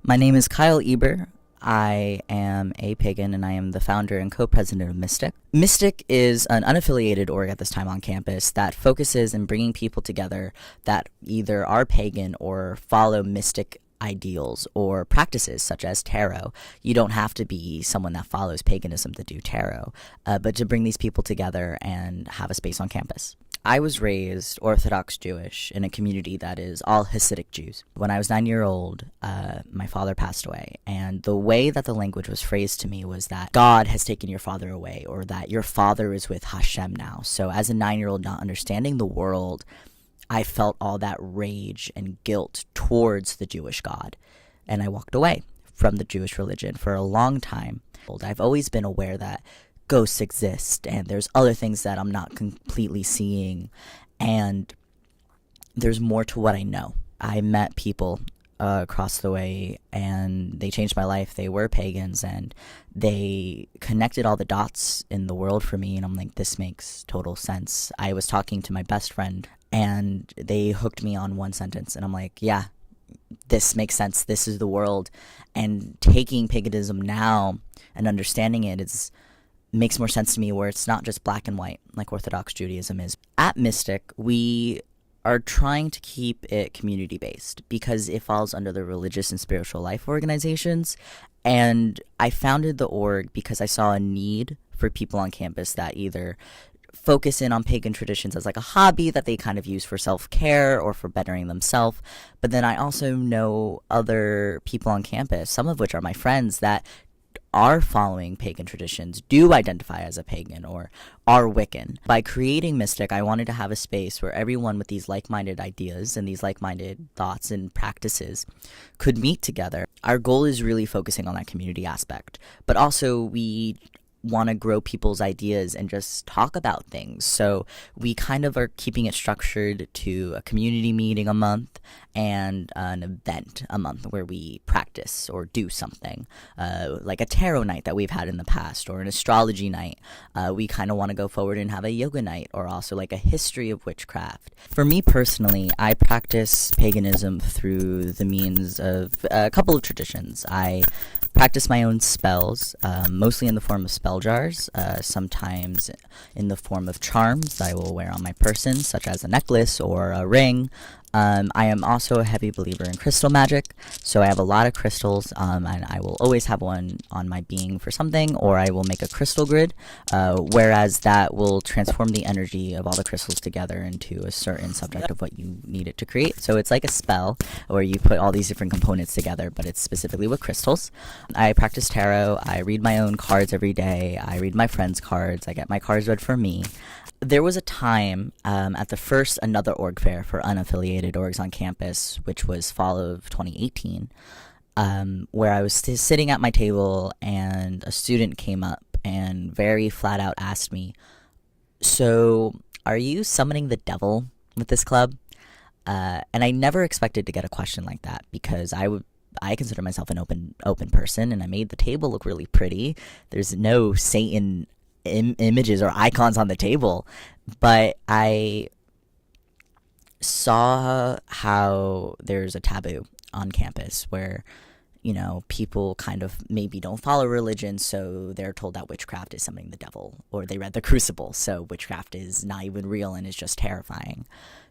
My name is Kyle Eber. I am a pagan and I am the founder and co-president of Mystic. Mystic is an unaffiliated org at this time on campus that focuses in bringing people together that either are pagan or follow mystic ideals or practices such as tarot. You don't have to be someone that follows paganism to do tarot, but to bring these people together and have a space on campus. I was raised Orthodox Jewish in a community that is all Hasidic Jews. When I was 9 years old, my father passed away, and the way that the language was phrased to me was that God has taken your father away, or that your father is with Hashem now. So as a 9-year-old not understanding the world, I felt all that rage and guilt towards the Jewish God, and I walked away from the Jewish religion for a long time. I've always been aware that ghosts exist and there's other things that I'm not completely seeing, and there's more to what I know. I met people across the way and they changed my life. They were pagans and they connected all the dots in the world for me, and I'm like, this makes total sense. I was talking to my best friend and they hooked me on one sentence and I'm like, yeah, this makes sense. This is the world. And taking paganism now and understanding it makes more sense to me, where it's not just black and white like Orthodox Judaism is. At Mystic, we are trying to keep it community-based because it falls under the religious and spiritual life organizations. And I founded the org because I saw a need for people on campus that either focus in on pagan traditions as like a hobby that they kind of use for self-care or for bettering themselves. But then I also know other people on campus, some of which are my friends, that are following pagan traditions, do identify as a pagan, or are Wiccan. By creating Mystic, I wanted to have a space where everyone with these like-minded ideas and these like-minded thoughts and practices could meet together. Our goal is really focusing on that community aspect, but also we want to grow people's ideas and just talk about things. So we kind of are keeping it structured to a community meeting a month and an event a month where we practice or do something, like a tarot night that we've had in the past, or an astrology night. We kind of want to go forward and have a yoga night, or also like a history of witchcraft. For me personally, I practice paganism through the means of a couple of traditions. I practice my own spells, mostly in the form of spell jars, sometimes in the form of charms that I will wear on my person, such as a necklace or a ring. I am also a heavy believer in crystal magic, so I have a lot of crystals, and I will always have one on my being for something, or I will make a crystal grid, whereas that will transform the energy of all the crystals together into a certain subject of what you need it to create. So it's like a spell where you put all these different components together, but it's specifically with crystals. I practice tarot. I read my own cards every day. I read my friends' cards. I get my cards read for me. There was a time at the first Another Org Fair for unaffiliated orgs on campus, which was fall of 2018, where I was sitting at my table and a student came up and very flat out asked me, "So, are you summoning the devil with this club?" And I never expected to get a question like that because I consider myself an open person, and I made the table look really pretty. There's no Satan images or icons on the table, but I saw how there's a taboo on campus where, you know, people kind of maybe don't follow religion, so they're told that witchcraft is summoning the devil, or they read the Crucible, so witchcraft is not even real and is just terrifying.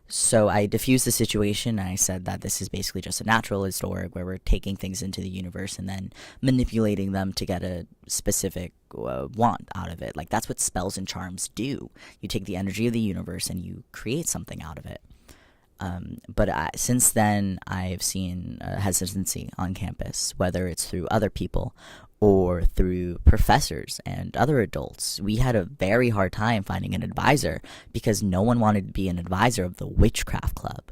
So I diffused the situation, and I said that this is basically just a naturalist org where we're taking things into the universe and then manipulating them to get a specific want out of it. Like, that's what spells and charms do. You take the energy of the universe and you create something out of it. But since then, I've seen hesitancy on campus, whether it's through other people or through professors and other adults. We had a very hard time finding an advisor because no one wanted to be an advisor of the witchcraft club.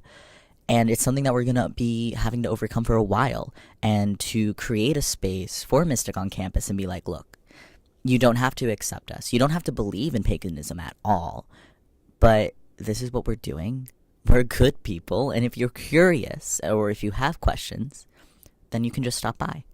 And it's something that we're going to be having to overcome for a while, and to create a space for Mystic on campus and be like, look, you don't have to accept us. You don't have to believe in paganism at all, but this is what we're doing. We're good people, and if you're curious or if you have questions, then you can just stop by.